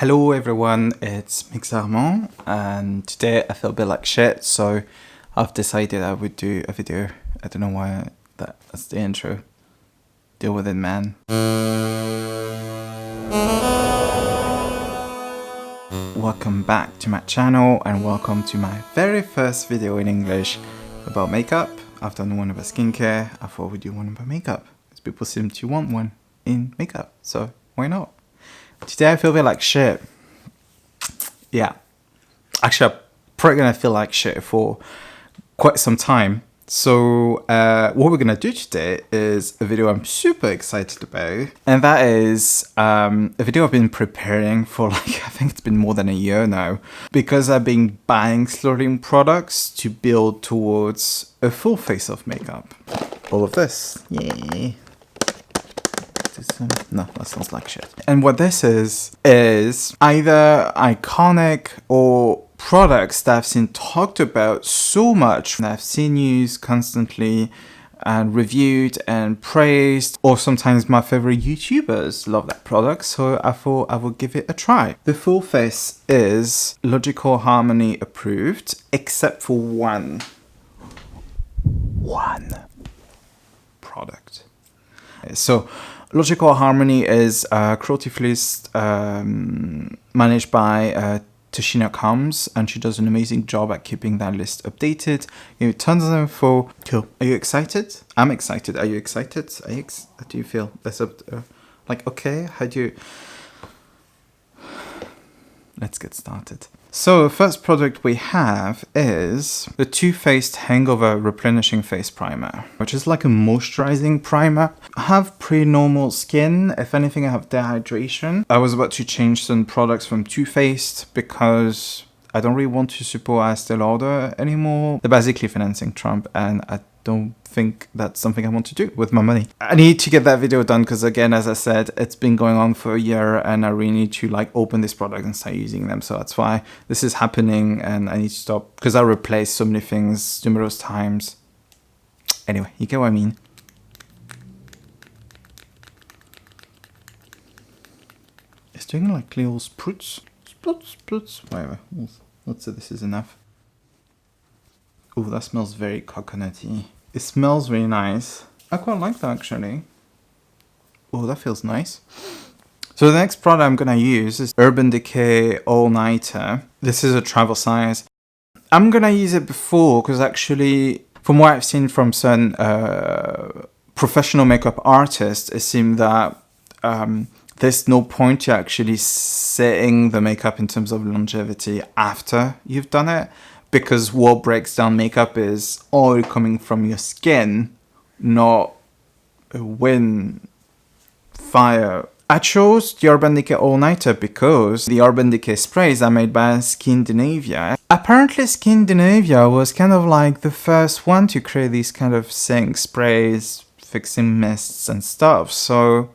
Hello everyone, it's Mixarmand, and today I feel a bit like shit, so I've decided I would do a video. I don't know why that's the intro. Deal with it, man. Welcome back to my channel and welcome to my very first video in English about makeup. I've done one about skincare. I thought we'd do one about makeup, because people seem to want one in makeup, so why not? Today I feel a bit like shit. Yeah. Actually, I'm probably gonna feel like shit for quite some time. So what we're gonna do today is a video I'm super excited about. And that is a video I've been preparing for I think it's been more than a year now. Because I've been buying slowly products to build towards a full face of makeup. All of this. Yay. No, that sounds like shit. And what this is either iconic or products that I've seen talked about so much, that I've seen used constantly and reviewed and praised, or sometimes my favorite YouTubers love that product, so I thought I would give it a try. The full face is Logical Harmony approved, except for one product. So Logical Harmony is cruelty-free, managed by Tashina Combs, and she does an amazing job at keeping that list updated. You know, tons of info. Cool. Are you excited? I'm excited. Are you excited? How do you feel? That's okay. How do you? Let's get started. So the first product we have is the Too Faced Hangover Replenishing Face Primer, which is like a moisturizing primer. I have pretty normal skin. If anything, I have dehydration. I was about to change some products from Too Faced because I don't really want to support Estee Lauder anymore. They're basically financing Trump, and I don't think that's something I want to do with my money. I need to get that video done because, again, as I said, it's been going on for a year and I really need to open this product and start using them. So that's why this is happening, and I need to stop because I replaced so many things numerous times. Anyway, you get what I mean. It's doing like little spruts, whatever. Let's say this is enough. Oh, that smells very coconutty. It smells really nice. I quite like that, actually. Oh, that feels nice. So the next product I'm gonna use is Urban Decay All Nighter. This is a travel size. I'm gonna use it before because actually, from what I've seen from certain professional makeup artists, it seems that there's no point to actually setting the makeup in terms of longevity after you've done it. Because what breaks down makeup is oil coming from your skin, not wind, fire. I chose the Urban Decay All Nighter because the Urban Decay sprays are made by Scandinavia. Apparently Scandinavia was kind of like the first one to create these kind of setting sprays, fixing mists and stuff. So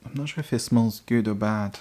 I'm not sure if it smells good or bad.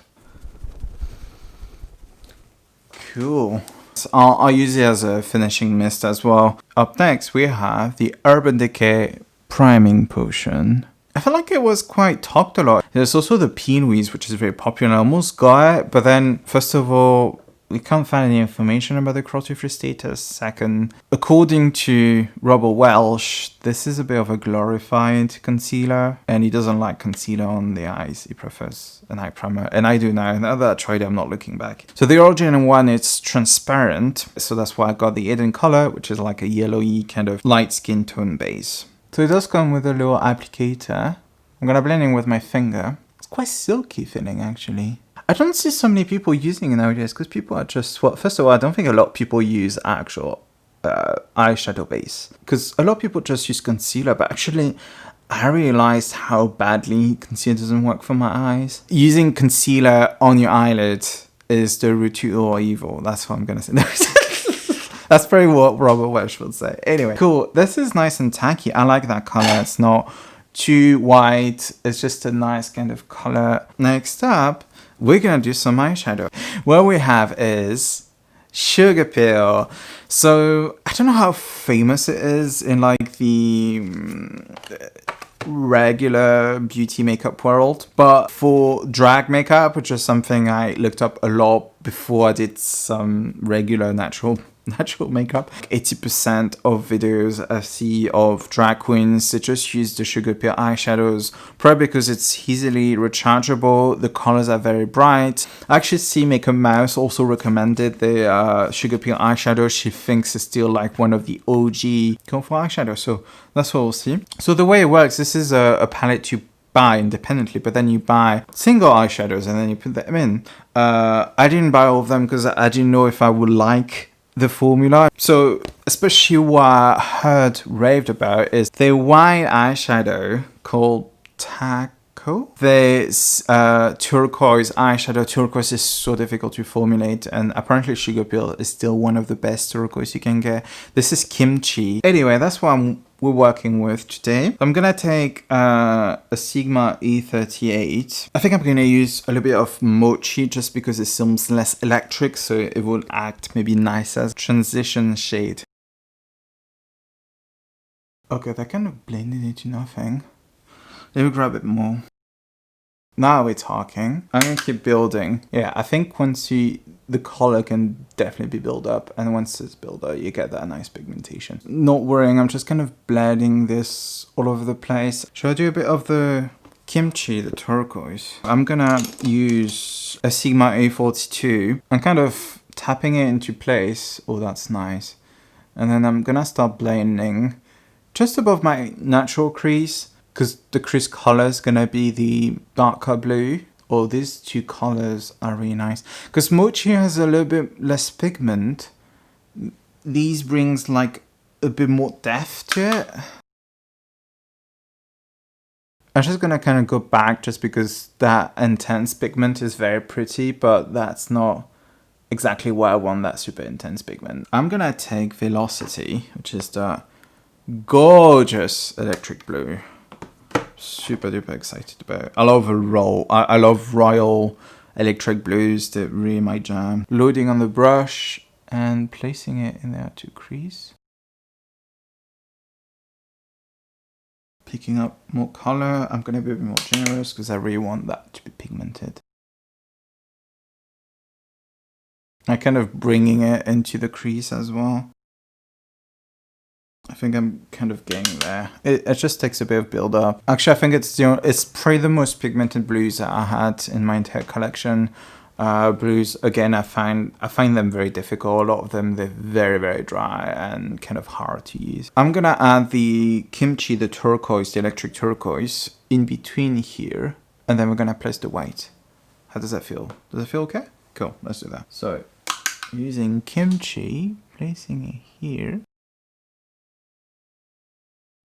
Cool. So I'll use it as a finishing mist as well. Up next, we have the Urban Decay Priming Potion. I feel like it was quite talked a lot. There's also the Peenwees, which is very popular. I almost got it, but then, first of all, we can't find any information about the cruelty-free status. Second, according to Robert Welsh, this is a bit of a glorified concealer, and he doesn't like concealer on the eyes. He prefers an eye primer, and I do now. Now that I tried it, I'm not looking back. So the original one, it's transparent, so that's why I got the hidden color, which is like a yellowy kind of light skin tone base. So it does come with a little applicator. I'm gonna blend in with my finger. It's quite silky feeling, actually. I don't see so many people using it nowadays because people are just, well, first of all, I don't think a lot of people use actual eyeshadow base because a lot of people just use concealer, but actually I realized how badly concealer doesn't work for my eyes. Using concealer on your eyelid is the root to all evil. That's what I'm gonna say. That's probably what Robert Welsh would say. Anyway, cool. This is nice and tacky. I like that color. It's not too white. It's just a nice kind of color. Next up, we're gonna do some eyeshadow. What we have is Sugar Pill. So I don't know how famous it is in like the regular beauty makeup world. But for drag makeup, which is something I looked up a lot before I did some regular natural makeup, 80% of videos I see of drag queens, they just use the Sugar Pill eyeshadows, probably because it's easily rechargeable, the colors are very bright. I actually see Makeup Mouse also recommended the Sugar Pill eyeshadow. She thinks it's still like one of the OG comfort eyeshadows, so that's what we'll see. So the way it works, this is a palette you buy independently, but then you buy single eyeshadows and then you put them in. I didn't buy all of them because I didn't know if I would like the formula. So especially what I heard raved about is the white eyeshadow called Taco. There's turquoise eyeshadow. Turquoise is so difficult to formulate, and apparently Sugar Pill is still one of the best turquoise you can get. This is Kimchi. Anyway, that's what we're working with today. I'm gonna take a Sigma E38. I think I'm gonna use a little bit of Mochi just because it seems less electric, so it will act maybe nice as transition shade. Okay, that kind of blended into nothing. Let me grab it more. Now we're talking. I'm gonna keep building. Yeah, I think once the color can definitely be built up, and once it's built up, you get that nice pigmentation. Not worrying, I'm just kind of blending this all over the place. Should I do a bit of the Kimchi, the turquoise? I'm gonna use a Sigma A42 and kind of tapping it into place. Oh, that's nice. And then I'm gonna start blending just above my natural crease, because the crease color is gonna be the darker blue. Oh, these two colors are really nice. Because Mochi has a little bit less pigment. These brings like a bit more depth to it. I'm just gonna kind of go back just because that intense pigment is very pretty, but that's not exactly what I want, that super intense pigment. I'm gonna take Velocity, which is the gorgeous electric blue. Super duper excited about it. I love royal electric blues. They're really my jam. Loading on the brush and placing it in there to crease. Picking up more color. I'm gonna be a bit more generous because I really want that to be pigmented. I'm kind of bringing it into the crease as well. I think I'm kind of getting there. It just takes a bit of build up. Actually, I think it's probably the most pigmented blues that I had in my entire collection. Blues, again, I find them very difficult. A lot of them, they're very, very dry and kind of hard to use. I'm gonna add the Kimchi, the turquoise, the electric turquoise, in between here. And then we're gonna place the white. How does that feel? Does it feel okay? Cool, let's do that. So, using Kimchi, placing it here.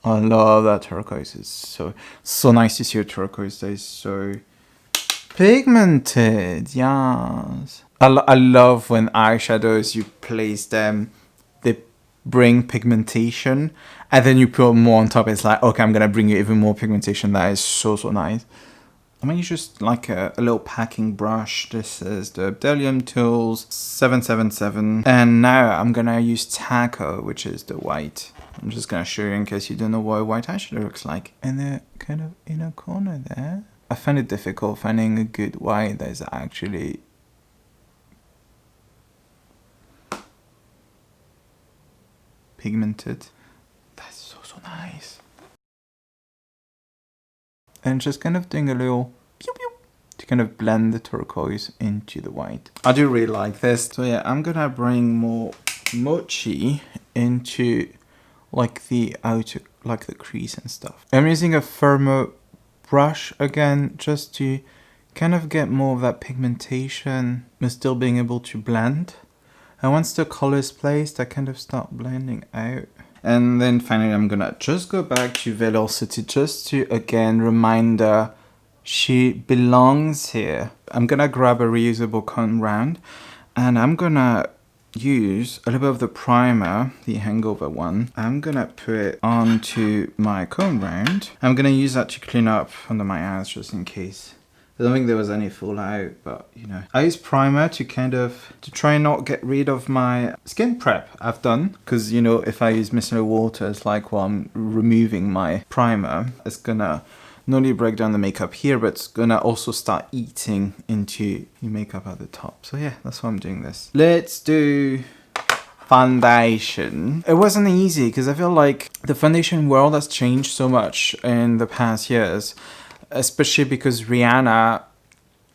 I love that turquoise. It's so nice to see a turquoise that is so pigmented. Yes. I love when eyeshadows, you place them, they bring pigmentation, and then you put more on top. It's like, okay, I'm gonna bring you even more pigmentation. That is so nice. I mean, you just like a little packing brush. This is the Bdellium Tools 777. And now I'm gonna use Taco, which is the white. I'm just gonna show you in case you don't know what a white eyeshadow looks like. In the kind of inner corner there. I find it difficult finding a good white that is actually pigmented. That's so nice. And just kind of doing a little pew pew to kind of blend the turquoise into the white. I do really like this. So yeah, I'm gonna bring more Mochi into like the outer, like the crease and stuff. I'm using a firmer brush again, just to kind of get more of that pigmentation, but still being able to blend. And once the color is placed, I kind of start blending out. And then finally, I'm gonna just go back to Velocity, just to again remind her she belongs here. I'm gonna grab a reusable cotton round, and I'm gonna use a little bit of the primer, the Hangover one. I'm gonna put it onto my comb round. I'm gonna use that to clean up under my eyes just in case I don't think there was any fallout, but you know. I use primer to to try and not get rid of my skin prep I've done. Because, you know, if I use micellar water, it's like while I'm removing my primer, it's gonna not only break down the makeup here, but it's gonna also start eating into your makeup at the top. So yeah, that's why I'm doing this. Let's do foundation. It wasn't easy because I feel like the foundation world has changed so much in the past years. Especially because Rihanna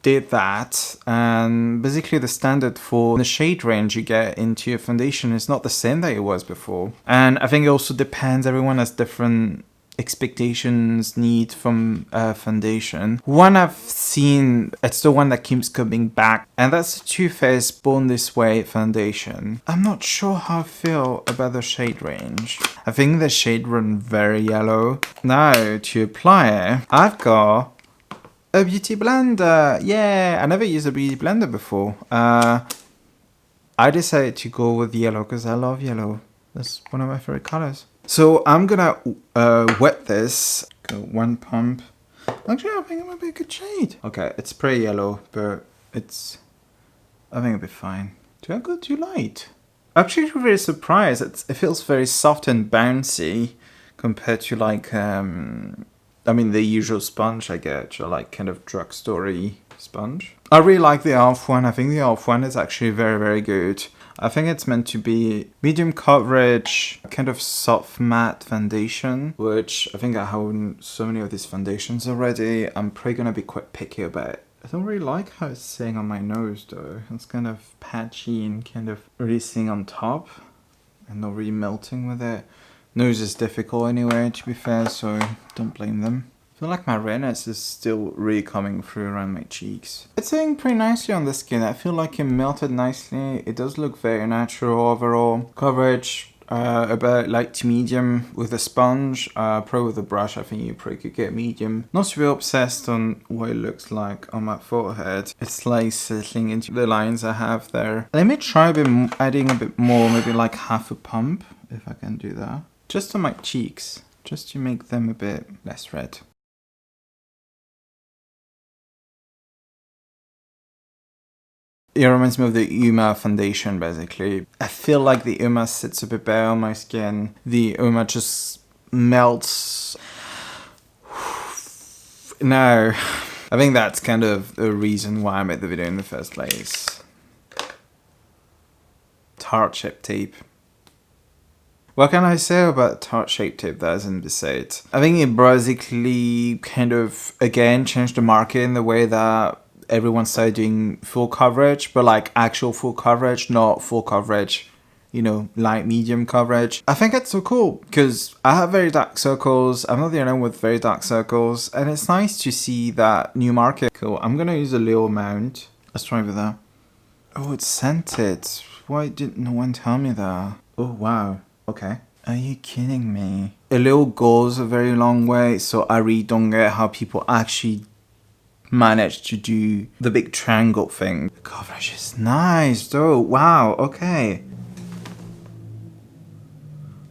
did that, and basically the standard for the shade range you get into your foundation is not the same that it was before. And I think it also depends, everyone has different expectations, need from foundation. One I've seen, it's the one that keeps coming back, and that's the Too Faced Born This Way foundation. I'm not sure how I feel about the shade range. I think the shade run very yellow. Now to apply it, I've got a beauty blender. Yeah, I never used a beauty blender before. I decided to go with yellow because I love yellow. That's one of my favorite colors. So I'm gonna wet this. Go one pump. Actually, I think it might be a good shade. Okay, it's pretty yellow, but I think it'll be fine. Do I go too light? Actually, I'm really surprised. It feels very soft and bouncy compared to like, I mean, the usual sponge I get, or like kind of drugstore-y sponge. I really like the e.l.f. one. I think the e.l.f. one is actually very, very good. I think it's meant to be medium coverage, kind of soft matte foundation, which I think I have so many of these foundations already. I'm probably going to be quite picky about it. I don't really like how it's sitting on my nose though. It's kind of patchy and kind of really sitting on top and not really melting with it. Nose is difficult anyway, to be fair, so don't blame them. I feel like my redness is still really coming through around my cheeks. It's sitting pretty nicely on the skin. I feel like it melted nicely. It does look very natural overall. Coverage, about light to medium with a sponge. Probably with a brush, I think you probably could get medium. Not super obsessed on what it looks like on my forehead. It's like settling into the lines I have there. Let me try adding a bit more, maybe like half a pump, if I can do that. Just on my cheeks, just to make them a bit less red. It reminds me of the Uma foundation, basically. I feel like the Uma sits a bit better on my skin. The Uma just melts. No, I think that's kind of the reason why I made the video in the first place. Tarte Shape tape. What can I say about Tarte Shape tape that isn't said? I think it basically kind of, again, changed the market in the way that everyone started doing full coverage, but like actual full coverage, not full coverage, you know, light medium coverage. I think it's so cool because I have very dark circles. I'm not the only one with very dark circles, and it's nice to see that new market. Cool, I'm gonna use a little amount. Let's try with that. Oh, it's scented. Why didn't no one tell me that? Oh, wow. Okay. Are you kidding me? A little goes a very long way, so I really don't get how people actually managed to do the big triangle thing. The coverage is nice though. Wow, okay.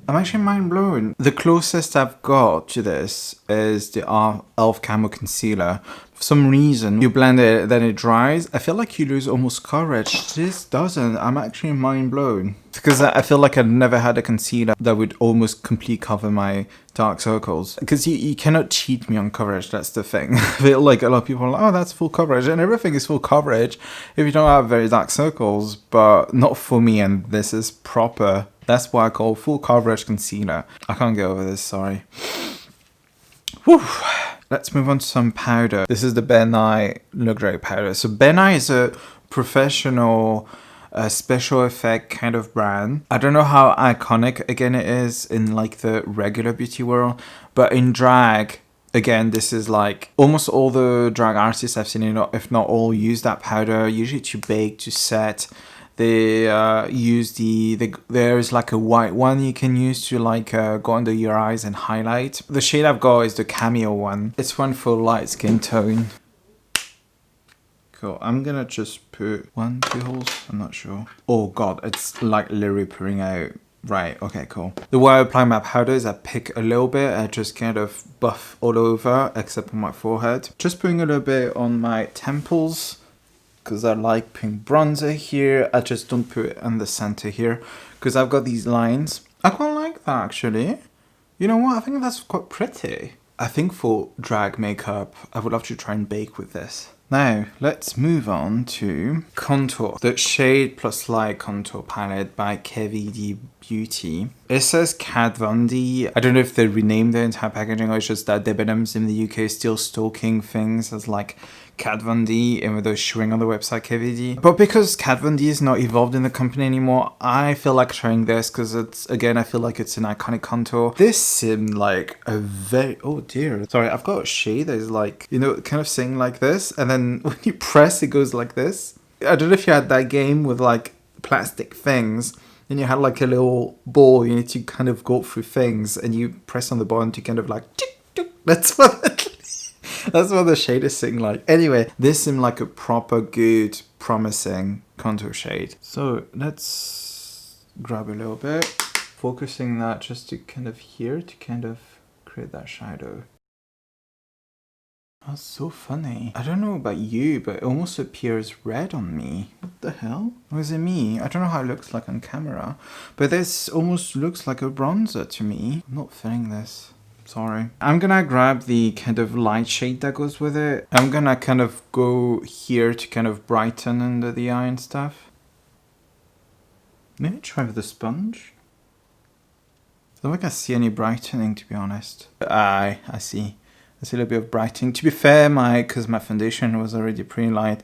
I'm actually mind blown. The closest I've got to this is the e.l.f. Camo Concealer. For some reason, you blend it, then it dries. I feel like you lose almost coverage. This doesn't. I'm actually mind blown. Because I feel like I've never had a concealer that would almost completely cover my dark circles. Because you cannot cheat me on coverage, that's the thing. I feel like a lot of people are like, oh, that's full coverage. And everything is full coverage if you don't have very dark circles. But not for me, and this is proper. That's what I call full coverage concealer. I can't get over this, sorry. Whew. Let's move on to some powder. This is the Ben Nye Luxury powder. So Ben Nye is a professional special effect kind of brand. I don't know how iconic again it is in like the regular beauty world, but in drag, again, this is like almost all the drag artists I've seen, if not all, use that powder, usually to bake, to set. They use there's like a white one you can use to like go under your eyes and highlight. The shade I've got is the Cameo one. It's one for light skin tone. Cool, I'm gonna just put 1, 2 holes, I'm not sure. Oh god, it's like literally pouring out Right, okay, cool. The way I apply my powder is I pick a little bit, I just kind of buff all over, except on my forehead. Just putting a little bit on my temples, because I like putting bronzer here. I just don't put it in the center here, because I've got these lines. I quite like that, actually. You know what, I think that's quite pretty. I think for drag makeup, I would love to try and bake with this. Now, let's move on to contour. The Shade+Light contour palette by KVD Beauty. It says Kat Von D. I don't know if they renamed the entire packaging or it's just that Debenhams in the UK still stalking things as like Kat Von D, even though it's showing on the website KVD. But because Kat Von D is not involved in the company anymore, I feel like trying this because it's, again, I feel like it's an iconic contour. This seemed like a very, oh dear. Sorry, I've got a shade that is like, you know, kind of saying like this. And then when you press, it goes like this. I don't know if you had that game with like plastic things. And you had like a little ball, you need to kind of go through things and you press on the button to kind of like, that's what the shade is saying like. Anyway, this seemed like a proper good, promising contour shade. So let's grab a little bit, focusing that just to kind of here to kind of create that shadow. That's so funny. I don't know about you, but it almost appears red on me. What the hell? Or is it me? I don't know how it looks like on camera, but this almost looks like a bronzer to me. I'm not feeling this. Sorry. I'm gonna grab the kind of light shade that goes with it. I'm gonna kind of go here to kind of brighten under the eye and stuff. Maybe try with the sponge. I don't think I see any brightening, to be honest. I see. I see a little bit of brightening. To be fair, because my foundation was already pretty light,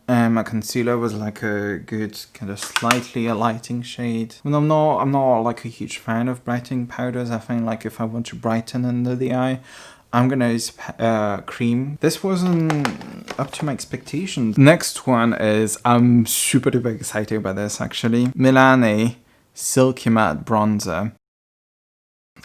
and my concealer was like a good kind of slightly a lighting shade. And I'm not like a huge fan of brightening powders. I think like if I want to brighten under the eye, I'm gonna use cream. This wasn't up to my expectations. Next one is, I'm super duper excited about this actually. Milani Silky Matte Bronzer.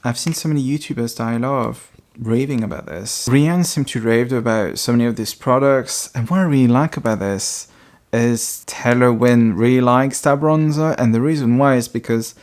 I've seen so many YouTubers that I love raving about this. Rihanna seemed to rave about so many of these products, and what I really like about this is Taylor Wynn really likes that bronzer, and the reason why is because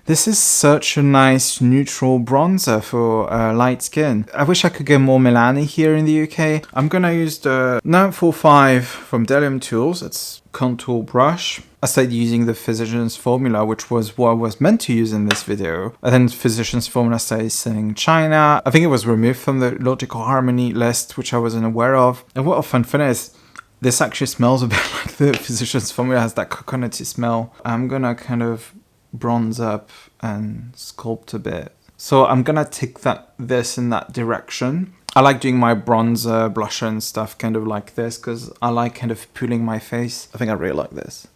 this is such a nice neutral bronzer for light skin. I wish I could get more Milani here in the UK. I'm gonna use the 945 from Delium Tools. It's contour brush. I started using the Physicians Formula, which was what I was meant to use in this video. And then Physicians Formula started selling China. I think it was removed from the Logical Harmony list, which I wasn't aware of. And what a fun thing is, this actually smells a bit like the Physicians Formula, has that coconutty smell. I'm gonna kind of bronze up and sculpt a bit. So I'm gonna take this in that direction. I like doing my bronzer, blusher and stuff kind of like this because I like kind of pulling my face. I think I really like this.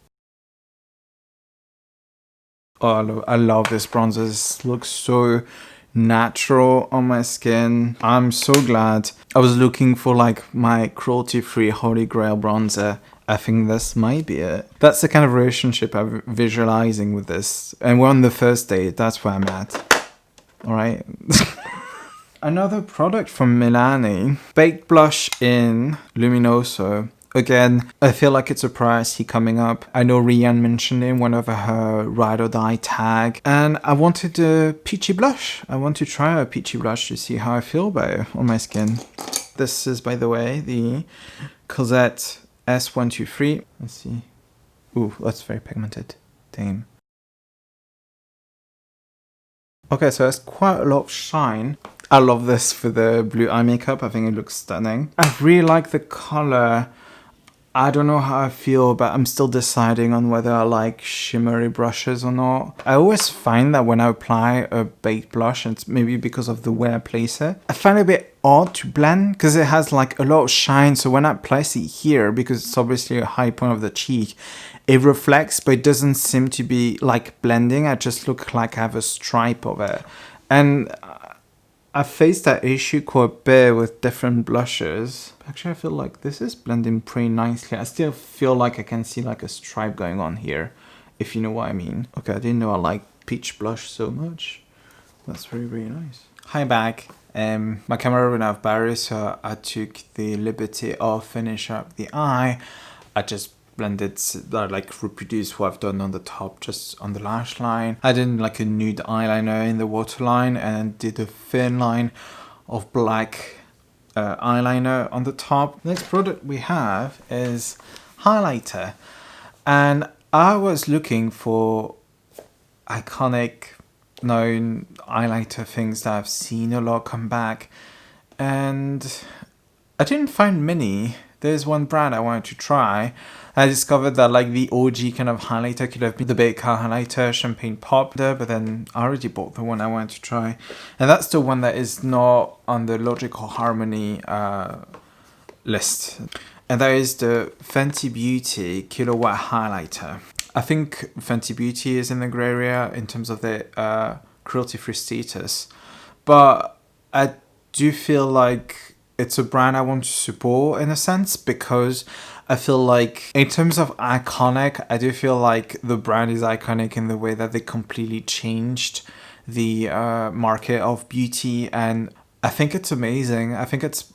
Oh, I love this bronzer. This looks so natural on my skin. I'm so glad. I was looking for like my cruelty-free holy grail bronzer. I think this might be it. That's the kind of relationship I'm visualizing with this. And we're on the first date. That's where I'm at. All right. Another product from Milani. Baked Blush in Luminoso. Again, I feel like it's a pricey coming up. I know Rihanna mentioned it in one of her ride or die tag. And I wanted a peachy blush. I want to try a peachy blush to see how I feel about it on my skin. This is, by the way, the Cosette S123. Let's see. Ooh, that's very pigmented. Damn. Okay, so there's quite a lot of shine. I love this for the blue eye makeup. I think it looks stunning. I really like the color. I don't know how I feel, but I'm still deciding on whether I like shimmery brushes or not. I always find that when I apply a baked blush, and it's maybe because of the way I place it, I find it a bit odd to blend because it has like a lot of shine. So when I place it here, because it's obviously a high point of the cheek, it reflects, but it doesn't seem to be like blending. I just look like I have a stripe of it. And I faced that issue quite a bit with different blushes. Actually, I feel like this is blending pretty nicely. I still feel like I can see like a stripe going on here, if you know what I mean. Okay, I didn't know I like peach blush so much. That's really, really nice. Hi back. My camera ran out of battery, so I took the liberty of finishing up the eye. I just blended, like reproduced what I've done on the top, just on the lash line. I did like a nude eyeliner in the waterline and did a thin line of black eyeliner on the top. Next product we have is highlighter, and I was looking for iconic known highlighter things that I've seen a lot come back, and I didn't find many. There's one brand I wanted to try. I discovered that like the OG kind of highlighter could have been the Baker highlighter Champagne Pop, but then I already bought the one I wanted to try, and that's the one that is not on the Logical Harmony list, and that is the Fenty Beauty Killawatt highlighter. I think Fenty Beauty is in the grey area in terms of the cruelty-free status, but I do feel like it's a brand I want to support in a sense, because I feel like in terms of iconic, I do feel like the brand is iconic in the way that they completely changed the market of beauty, and I think it's amazing. I think it's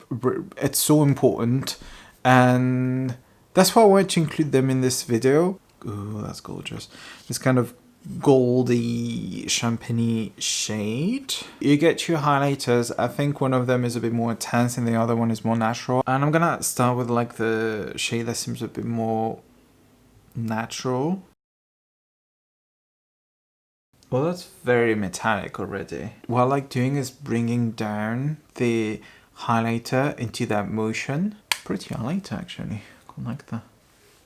so important, and that's why I wanted to include them in this video. Ooh, that's gorgeous. This kind of goldy champagne shade. You get your highlighters. I think one of them is a bit more intense and the other one is more natural. And I'm gonna start with like the shade that seems a bit more natural. Well, that's very metallic already. What I like doing is bringing down the highlighter into that motion. Pretty highlighter actually. I quite like that.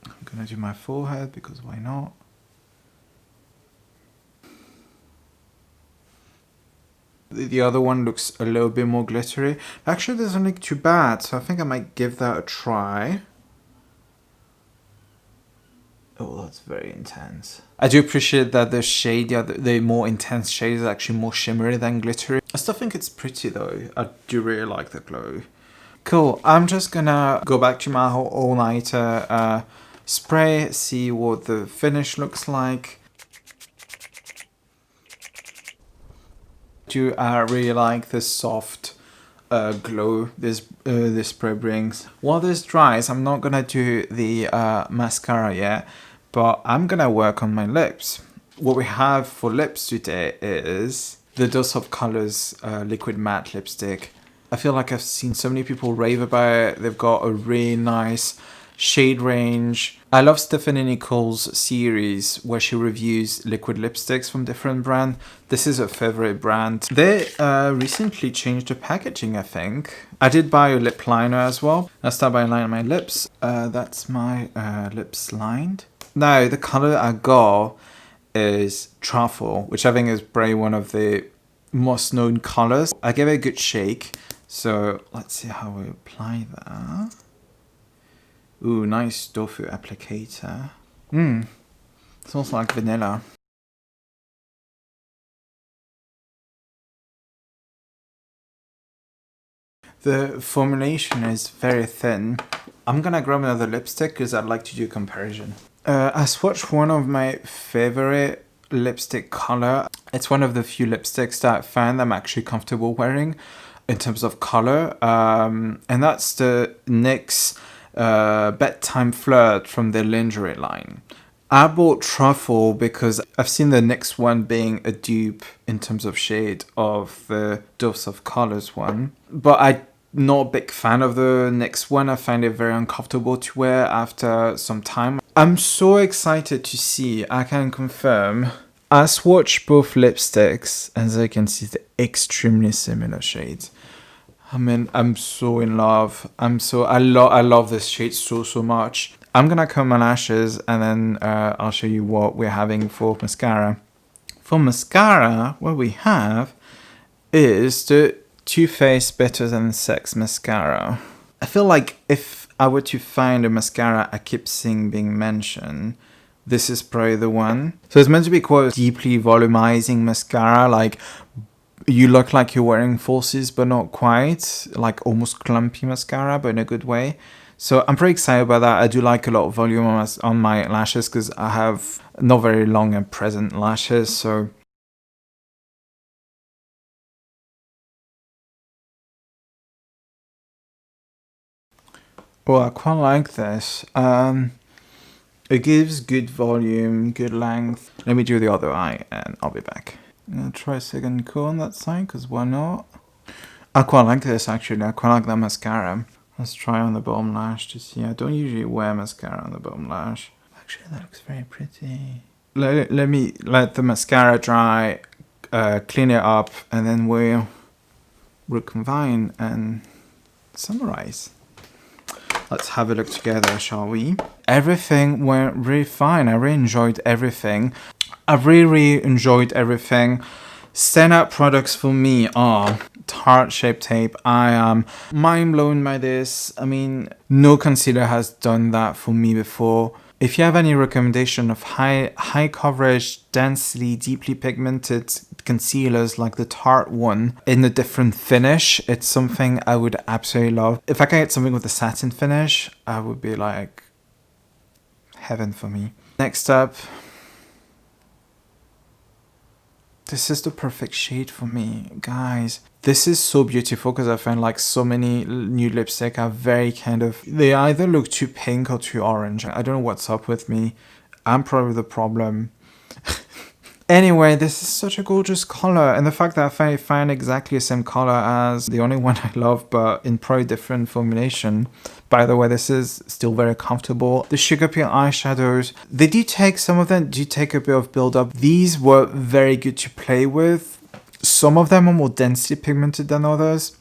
I'm gonna do my forehead because why not? The other one looks a little bit more glittery. Actually, it doesn't look too bad, so I think I might give that a try. Oh, that's very intense. I do appreciate that the shade, the more intense shade is actually more shimmery than glittery. I still think it's pretty though. I do really like the glow. Cool, I'm just gonna go back to my all-nighter spray, see what the finish looks like. I really like the soft glow this spray brings. While this dries, I'm not gonna do the mascara yet, but I'm gonna work on my lips. What we have for lips today is the Dose of Colors liquid matte lipstick. I feel like I've seen so many people rave about it. They've got a really nice shade range. I love Stephanie Nichols' series where she reviews liquid lipsticks from different brands. This is a favorite brand. They recently changed the packaging, I think. I did buy a lip liner as well. I'll start by lining my lips. That's my lips lined. Now, the color I got is Truffle, which I think is probably one of the most known colors. I gave it a good shake. So let's see how we apply that. Ooh, nice tofu applicator. Smells like vanilla. The formulation is very thin. I'm gonna grab another lipstick because I'd like to do a comparison. I swatched one of my favorite lipstick color. It's one of the few lipsticks that I find I'm actually comfortable wearing in terms of color. And that's the NYX Bedtime Flirt from the lingerie line. I bought Truffle because I've seen the next one being a dupe in terms of shade of the Dose of Colors one, but I'm not a big fan of the next one. I find it very uncomfortable to wear after some time. I'm so excited to see. I can confirm I swatched both lipsticks, as you can see, they're extremely similar shades. I mean, I'm so in love. I love this shade so much. I'm gonna comb my lashes and then I'll show you what we're having for mascara. For mascara, what we have is the Too Faced Better Than Sex mascara. I feel like if I were to find a mascara I keep seeing being mentioned, this is probably the one. So it's meant to be quite a deeply volumizing mascara, like you look like you're wearing falsies, but not quite. Like almost clumpy mascara, but in a good way. So I'm pretty excited about that. I do like a lot of volume on my lashes because I have not very long and present lashes. So oh, I quite like this. It gives good volume, good length. Let me do the other eye and I'll be back. I'm gonna try a second coat on that side, because why not? I quite like this actually. I quite like that mascara. Let's try on the bottom lash to see. I don't usually wear mascara on the bottom lash. Actually, that looks very pretty. Let me let the mascara dry, clean it up, and then we'll recombine and summarize. Let's have a look together, shall we? Everything went really fine. I really enjoyed everything. Standout products for me are Tarte Shape tape. I am mind blown by this. I mean, no concealer has done that for me before. If you have any recommendation of high coverage, densely, deeply pigmented concealers like the Tarte one in a different finish, it's something I would absolutely love. If I can get something with a satin finish, I would be like heaven for me. Next up, this is the perfect shade for me, guys. This is so beautiful because I find like so many new lipstick are very kind of, they either look too pink or too orange. I don't know what's up with me. I'm probably the problem. Anyway, this is such a gorgeous color, and the fact that I find exactly the same color as the only one I love, but in probably different formulation. By the way, this is still very comfortable. The Sugar Peel eyeshadows, they do take, some of them do take a bit of build up. These were very good to play with. Some of them are more densely pigmented than others.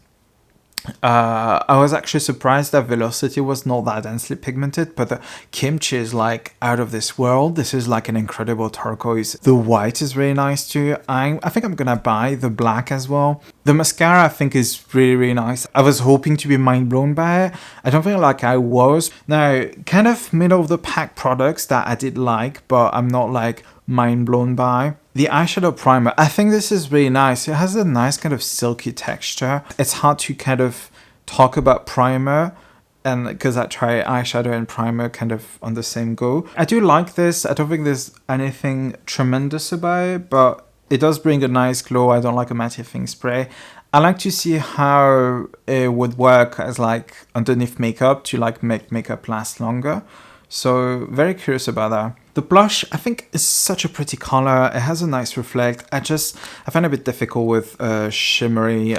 I was actually surprised that Velocity was not that densely pigmented, but the Kimchi is like out of this world. This is like an incredible turquoise. The white is really nice too. I think I'm gonna buy the black as well. The mascara I think is really nice. I was hoping to be mind blown by it. I don't feel like I was. Now, kind of middle of the pack products that I did like, but I'm not like mind blown by. The eyeshadow primer, I think this is really nice. It has a nice kind of silky texture. It's hard to kind of talk about primer, and because I try eyeshadow and primer kind of on the same go. I do like this. I don't think there's anything tremendous about it, but it does bring a nice glow. I don't like a mattifying spray. I like to see how it would work as like underneath makeup to like make makeup last longer. So very curious about that. The blush, I think, is such a pretty color. It has a nice reflect. I find it a bit difficult with shimmery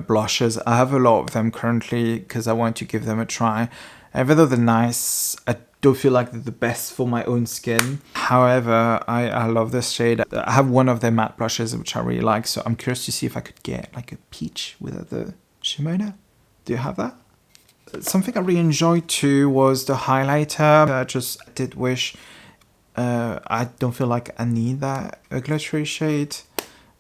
blushes. I have a lot of them currently because I want to give them a try. Even though they're nice, I don't feel like they're the best for my own skin. However, I love this shade. I have one of their matte blushes which I really like, so I'm curious to see if I could get like a peach with the shimmer in it. Do you have that? Something I really enjoyed too was the highlighter. I just did wish, I don't feel like I need that a glittery shade.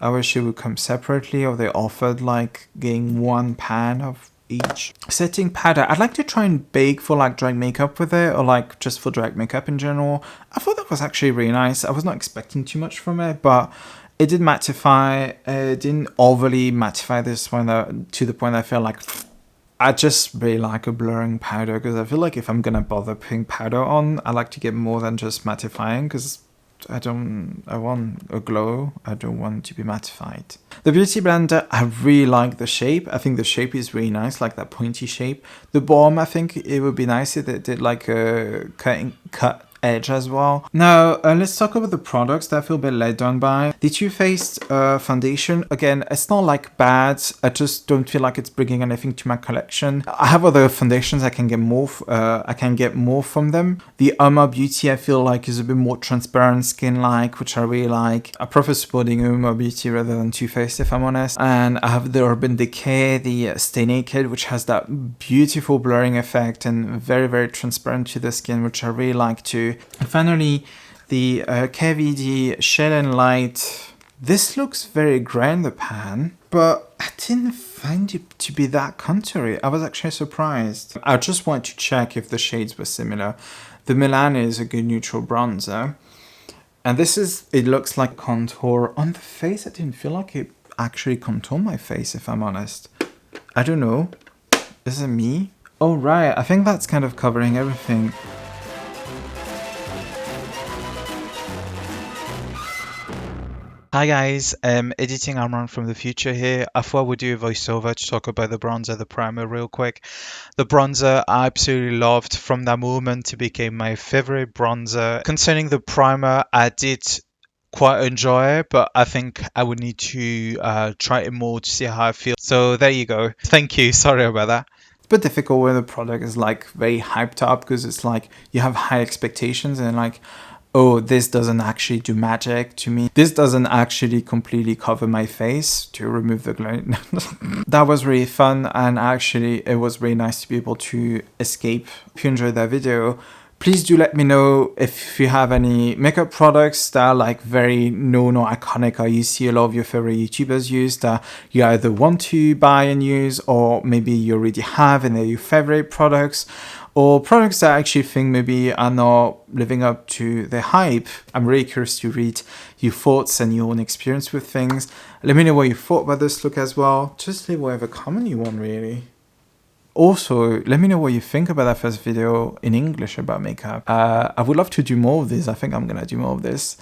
I wish it would come separately, or they offered like getting one pan of each. Setting powder, I'd like to try and bake for like drag makeup with it, or like just for drag makeup in general. I thought that was actually really nice. I was not expecting too much from it, but it did mattify. It didn't overly mattify this one to the point I felt like I just really like a blurring powder, because I feel like if I'm gonna bother putting powder on, I like to get more than just mattifying, because I want a glow. I don't want to be mattified. The Beauty Blender, I really like the shape. I think the shape is really nice, like that pointy shape. The balm, I think it would be nice if it did like a cut edge as well. Now, let's talk about the products that I feel a bit let down by. The Too Faced foundation, again, it's not like bad. I just don't feel like it's bringing anything to my collection. I have other foundations I can get more from them. The Uoma Beauty, I feel like, is a bit more transparent skin-like, which I really like. I prefer supporting Uoma Beauty rather than Too Faced, if I'm honest. And I have the Urban Decay, the Stay Naked, which has that beautiful blurring effect and very transparent to the skin, which I really like too. And finally, the KVD Shade+Light. This looks very grey in the pan, but I didn't find it to be that contoury. I was actually surprised. I just wanted to check if the shades were similar. The Milan is a good neutral bronzer. And it looks like contour. On the face, I didn't feel like it actually contoured my face, if I'm honest. I don't know. Is it me? Oh, right. I think that's kind of covering everything. Hi guys, editing Amran from the future here. I thought I would do a voiceover to talk about the bronzer, the primer real quick. The bronzer I absolutely loved. From that moment it became my favorite bronzer. Concerning the primer, I did quite enjoy it, but I think I would need to try it more to see how I feel. So there you go. Thank you. Sorry about that. It's a bit difficult when the product is like very hyped up because it's like you have high expectations and like, oh, this doesn't actually do magic to me. This doesn't actually completely cover my face to remove the glow. That was really fun, and actually it was really nice to be able to escape. If you enjoyed that video, please do let me know if you have any makeup products that are like very known or iconic, or you see a lot of your favorite YouTubers use that you either want to buy and use, or maybe you already have and they're your favorite products, or products that I actually think maybe are not living up to the hype. I'm really curious to read your thoughts and your own experience with things. Let me know what you thought about this look as well. Just leave whatever comment you want, really. Also, let me know what you think about that first video in English about makeup. I would love to do more of this. I think I'm gonna do more of this.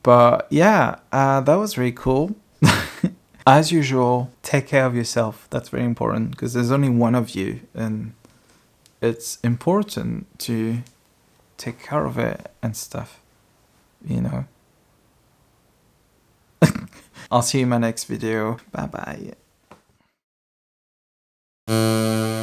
But yeah, that was really cool. As usual, take care of yourself. That's very important because there's only one of you, and it's important to take care of it and stuff, you know. I'll see you in my next video. Bye bye.